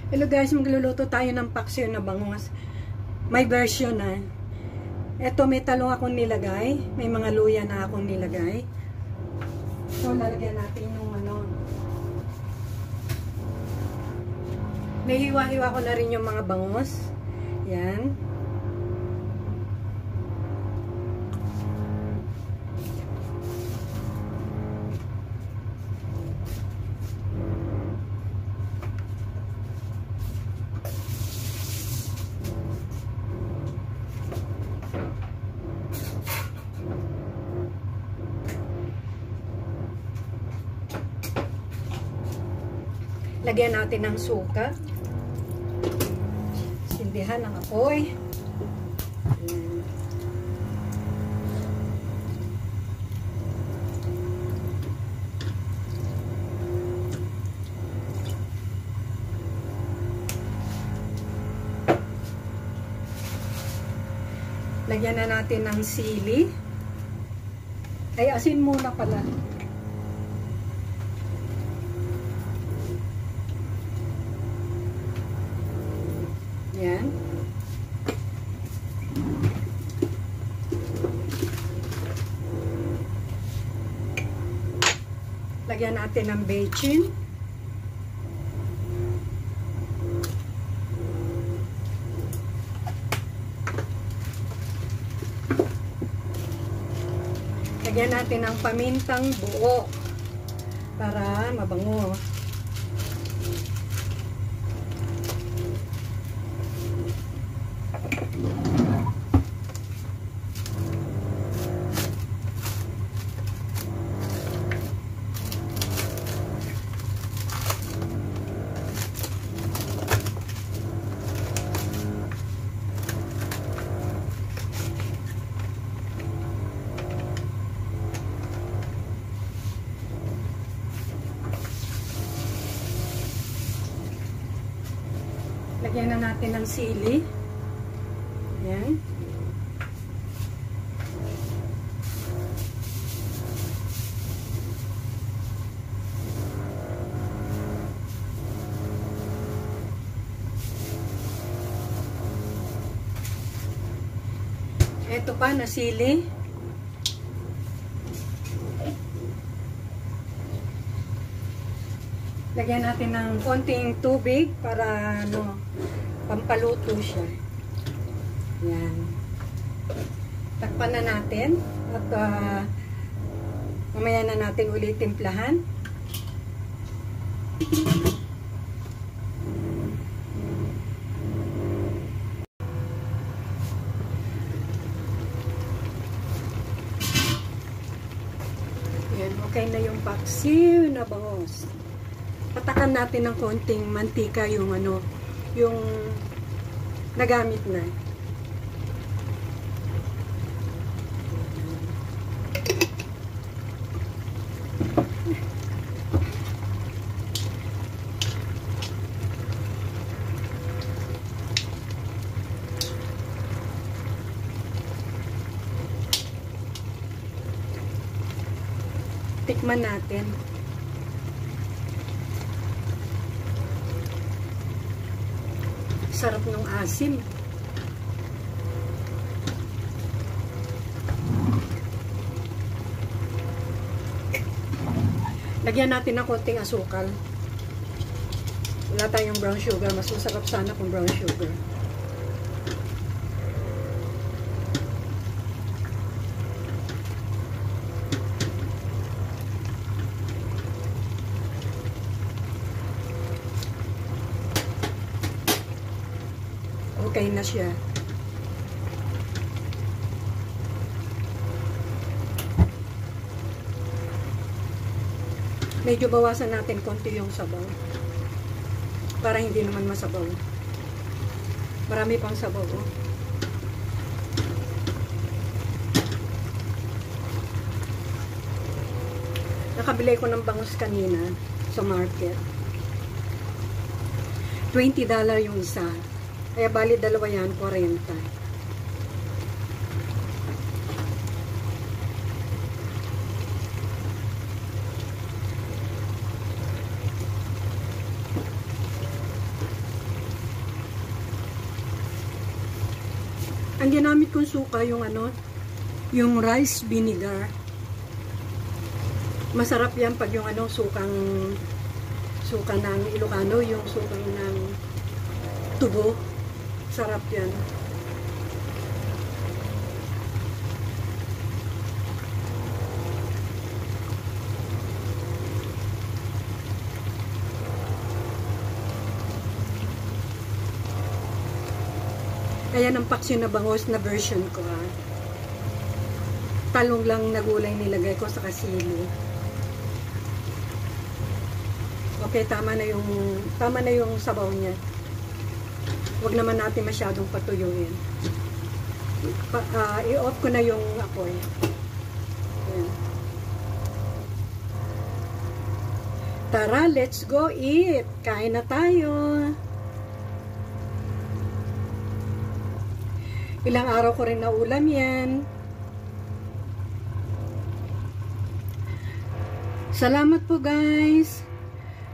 Hello guys, magluluto tayo ng paksiw na bangus. May version na. Ito, may talong akong nilagay. May mga luya na akong nilagay. So, lalagyan natin yung ano. Nahiwa-hiwa ko na rin yung mga bangus. Yan. Lagyan natin ng suka. Sindihan ng apoy. Ayan. Lagyan na natin ng sili. Ay, asin muna pala. Yan. Lagyan natin ng bechin. Lagyan natin ng pamintang buo para mabango. Lagyan na natin ng sili. Ayan. Ito pa na sili. Lagyan natin ng konting tubig para ano, pampaluto siya. Yan. Takpan na natin at mamaya na natin ulit timplahan. Yan, okay na yung paksiw na bangus. Patakan natin ng konting mantika yung ano, yung nagamit na. Tikman natin. Sarap ng asim. Lagyan natin ng konting asukal. Wala tayong brown sugar. Mas masarap sana kung brown sugar. Okay na siya. Medyo bawasan natin konti yung sabaw. Para hindi naman masabaw. Marami pang sabaw. Oh. Nakabili ko ng bangus kanina sa market. $20 yung isa. Kaya bali dalawa yan, 40. Ang ginamit kong suka, yung yung rice vinegar. Masarap yan pag yung suka ng Ilocano, yung sukang ng tubo. Sarap yan. Ayan ang paksiw na bangos na version ko, ha. Talong lang na gulay nilagay ko sa kasili. Okay, tama na yung sabaw niya. Huwag naman natin masyadong patuyuin. I-off ko na yung apoy. Ayan. Tara, let's go eat. Kain na tayo. Ilang araw ko rin na ulam yan. Salamat po, guys.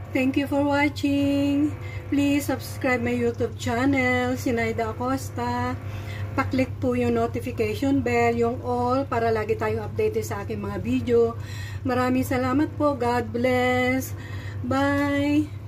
Thank you for watching. Please subscribe my YouTube channel, Sinaida Acosta. Pa-click po yung notification bell, yung all, para lagi tayong updated sa aking mga video. Maraming salamat po. God bless. Bye.